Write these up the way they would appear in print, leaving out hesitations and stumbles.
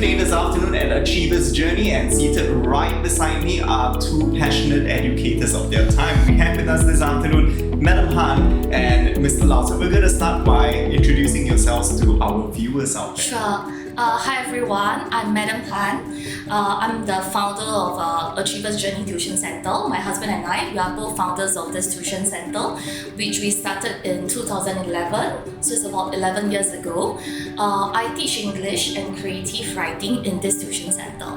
today this afternoon at Achievers Journey, and seated right beside me are two passionate educators of their time. We have with us this afternoon Madam Han and Mr. Lau. So we're going to start by introducing yourselves to our viewers out there. Sure. Hi everyone, I'm Madam Han. I'm the founder of Achievers Journey Tuition Center. My husband and I, we are both founders of this tuition center, which we started in 2011, so it's about 11 years ago. I teach English and creative writing in this tuition center.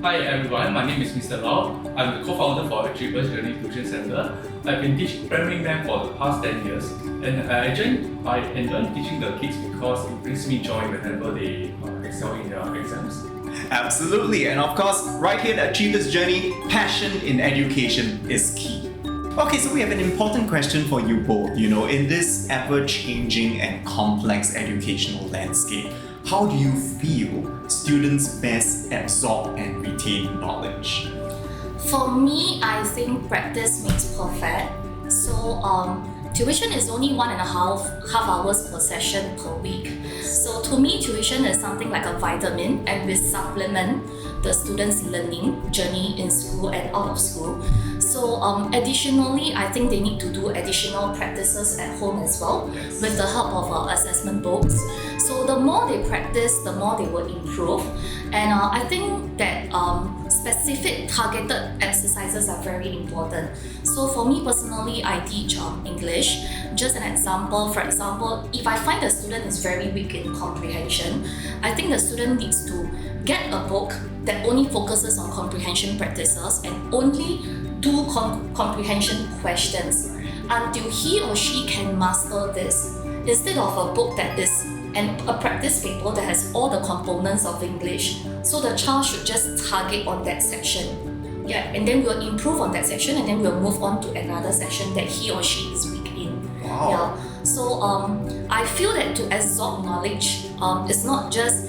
Hi everyone, my name is Mr. Lau. I'm the co-founder for Achievers Journey Tuition Center. I've been teaching primary math for the past 10 years, and I enjoy teaching the kids because it brings me joy whenever they excel in their exams. Absolutely, and of course, right here at Achievers Journey, passion in education is key. Okay, so we have an important question for you both. In this ever-changing and complex educational landscape, how do you feel students best absorb and retain knowledge? For me, I think practice makes perfect. So tuition is only 1.5 hours per session per week. So to me, tuition is something like a vitamin, and we supplement the students' learning journey in school and out of school. So additionally, I think they need to do additional practices at home as well, with the help of assessment books. So the more they practice, the more they will improve. And I think that specific targeted exercises are very important. So for me personally, I teach English. Just an example, for example, if I find the student is very weak in comprehension, I think the student needs to get a book that only focuses on comprehension practices and only do comprehension questions until he or she can master this, instead of a book that is a practice paper that has all the components of English. So the child should just target on that section. Yeah, and then we'll improve on that section, and then we'll move on to another section that he or she is weak in. Wow. Yeah. So I feel that to absorb knowledge, it's not just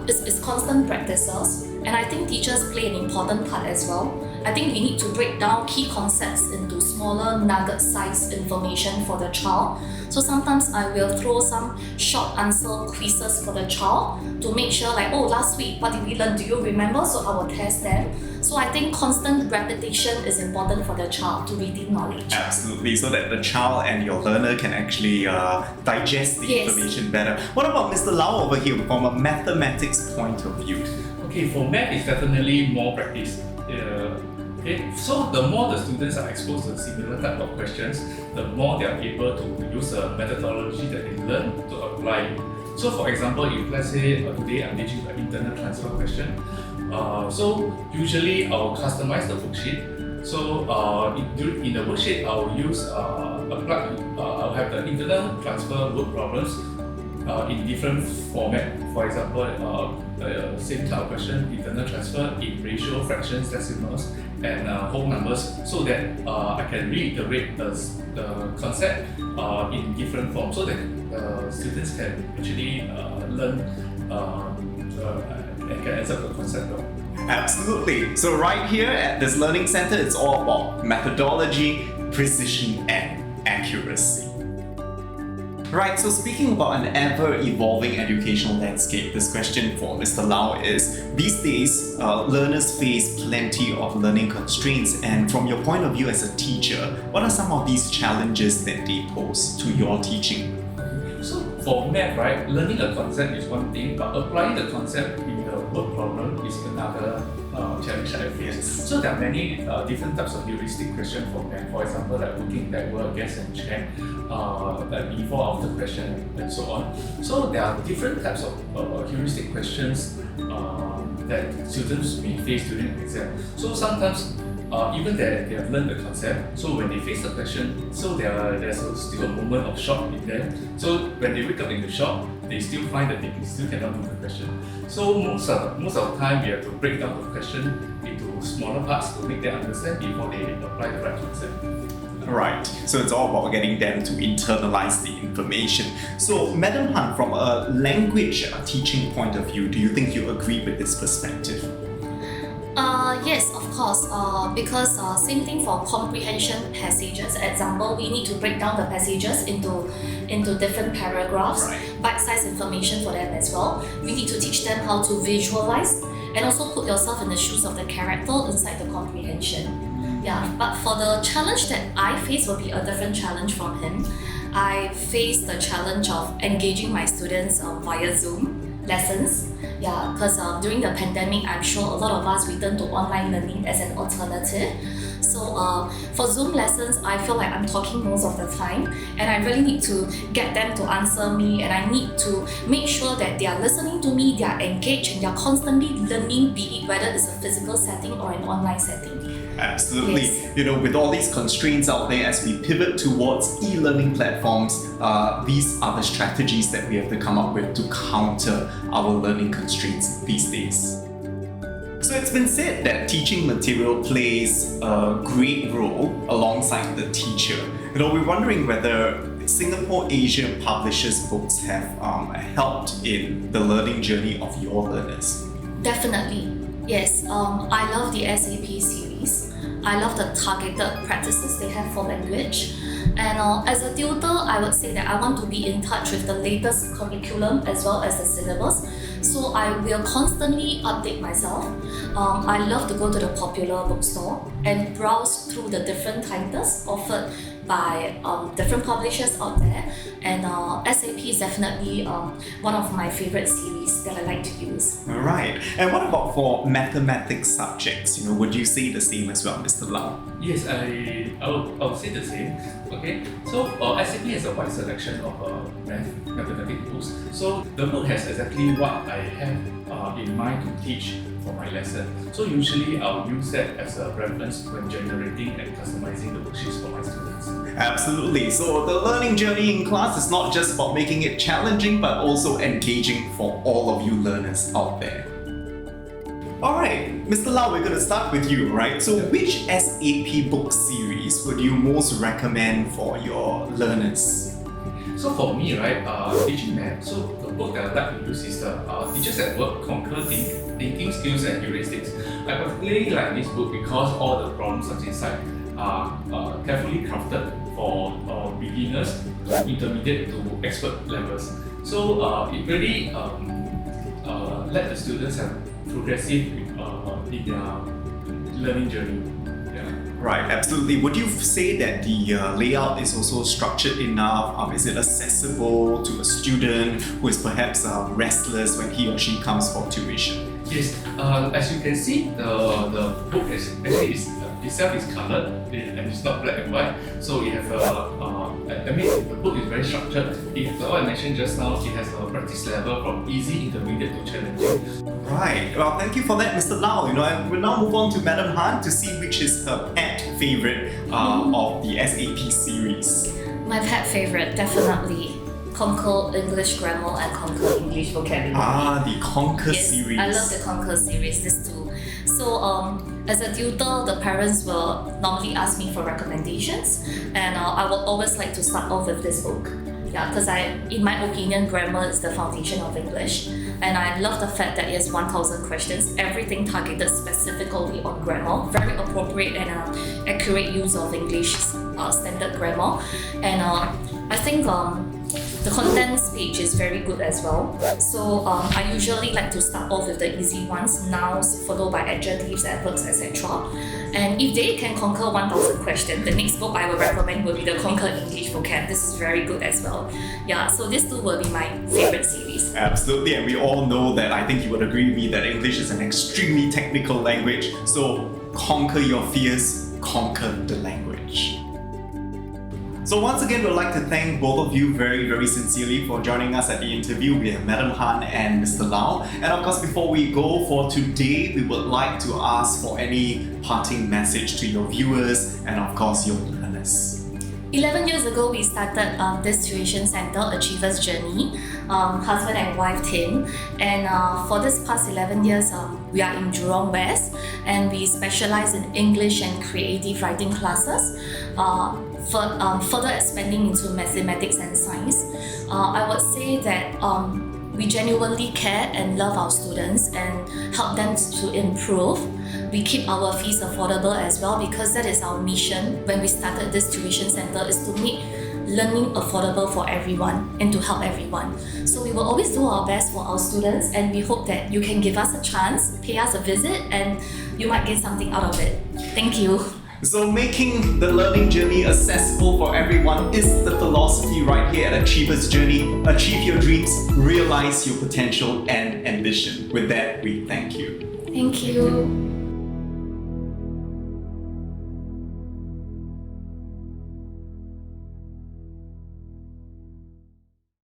it's constant practices, and I think teachers play an important part as well. I think we need to break down key concepts into smaller nugget-sized information for the child. So sometimes I will throw some short answer quizzes for the child to make sure, like, last week, what did we learn? Do you remember? So I will test them. So I think constant repetition is important for the child to retain knowledge. Absolutely, so that the child and your learner can actually digest the information better. What about Mr. Lau over here from a mathematics point of view? Okay, for math, it's definitely more practice. So the more the students are exposed to similar type of questions, the more they are able to use a methodology that they learn to apply. So for example, if let's say today I'm teaching the internal transfer question, so usually I'll customize the worksheet. So in the worksheet, I'll use I'll have the internal transfer word problems in different format. For example, same type of question, internal transfer in ratio, fractions, decimals, and whole numbers, so that I can reiterate the concept in different forms, so that students can actually learn and can answer the concept well. Absolutely. So right here at this learning center, it's all about methodology, precision, and accuracy. Right, so speaking about an ever-evolving educational landscape, this question for Mr. Lau is, these days, learners face plenty of learning constraints, and from your point of view as a teacher, what are some of these challenges that they pose to your teaching? So for math, right, learning a concept is one thing, but applying the concept in the word problem is another challenge that I face. Yes. So there are many different types of heuristic questions for math. For example, like looking backward, guess and check, like before, after question, and so on. So there are different types of heuristic questions that students may face during the exam. So sometimes even they have learned the concept, so when they face the question, so there's still a moment of shock in them. So when they wake up in the shock, they still find that they still cannot do the question. So most of the time, we have to break down the question into smaller parts to make them understand before they apply the right concept. Right, so it's all about getting them to internalize the information. So Madam Han, from a language teaching point of view, do you think you agree with this perspective? Yes, of course. Because same thing for comprehension passages. Example, we need to break down the passages into different paragraphs, Right. bite-sized information for them as well. We need to teach them how to visualize and also put yourself in the shoes of the character inside the comprehension. Yeah, but for the challenge that I face will be a different challenge from him. I face the challenge of engaging my students via Zoom lessons. Yeah, because during the pandemic, I'm sure a lot of us we turn to online learning as an alternative. So for Zoom lessons, I feel like I'm talking most of the time, and I really need to get them to answer me, and I need to make sure that they are listening to me, they are engaged, and they are constantly learning, be it whether it's a physical setting or an online setting. Absolutely. Yes. With all these constraints out there, as we pivot towards e-learning platforms, these are the strategies that we have to come up with to counter our learning constraints these days. So it's been said that teaching material plays a great role alongside the teacher. We're wondering whether Singapore Asia publishers books have helped in the learning journey of your learners. Definitely. Yes, I love the SAP series. I love the targeted practices they have for language. And as a tutor, I would say that I want to be in touch with the latest curriculum as well as the syllabus. So I will constantly update myself. I love to go to the popular bookstore and browse through the different titles offered by different publishers out there. And SAP is definitely one of my favorite series that I like to use. All right. And what about for mathematics subjects? Would you say the same as well, Mr. Lau? Yes, I would say the same. Okay, so SAP has a wide selection of mathematics books. So the book has exactly what I have in mind to teach for my lesson. So usually I'll use that as a reference when generating and customizing the worksheets for my students. Absolutely. So the learning journey in class is not just about making it challenging, but also engaging for all of you learners out there. Alright, Mr. Lau, we're going to start with you, right? So which SAP book series would you most recommend for your learners? So for me, right, teaching math, so the book that I like to use is the Teachers at Work, Conquer Thinking Skills and Heuristics. I particularly like this book because all the problems that's inside are carefully crafted for beginners, intermediate to expert levels. So it really let the students have progressive in their learning journey. Yeah. Right, absolutely. Would you say that the layout is also structured enough? Is it accessible to a student who is perhaps restless when he or she comes for tuition? Yes, as you can see, the book itself is colored and it's not black and white. So it has the book is very structured. What I mentioned just now, it has a practice level from easy, intermediate to challenging. Right. Well, thank you for that, Mr. Lau. And we'll now move on to Madam Han to see which is her pet favorite of the SAP series. My pet favorite, definitely Conquer English Grammar and Conquer English Vocabulary. The Conquer Yes, series. I love the Conquer series, these two. So as a tutor, the parents will normally ask me for recommendations, and I will always like to start off with this book. Yeah, because in my opinion, grammar is the foundation of English, and I love the fact that it has 1,000 questions, everything targeted specifically on grammar, very appropriate and accurate use of English standard grammar, and I think the condensed page is very good as well. So I usually like to start off with the easy ones, nouns followed by adjectives, adverbs, etc. And if they can conquer 1,000 questions, the next book I will recommend will be the Conquer English Vocab. This is very good as well. Yeah, so these two will be my favorite series. Absolutely, and we all know that I think you would agree with me that English is an extremely technical language. So conquer your fears, conquer the language. So once again, we'd like to thank both of you very, very sincerely for joining us at the interview. We have Madam Han and Mr. Lau. And of course, before we go for today, we would like to ask for any parting message to your viewers and of course your learners. 11 years ago, we started this tuition center, Achievers Journey, husband and wife team. And for this past 11 years, we are in Jurong West, and we specialize in English and creative writing classes. Further expanding into mathematics and science, I would say that we genuinely care and love our students and help them to improve. We keep our fees affordable as well because that is our mission when we started this tuition center, is to make learning affordable for everyone and to help everyone. So we will always do our best for our students, and we hope that you can give us a chance, pay us a visit, and you might get something out of it. Thank you. So making the learning journey accessible for everyone is the philosophy right here at Achiever's Journey. Achieve your dreams, realize your potential and ambition. With that, we thank you. Thank you.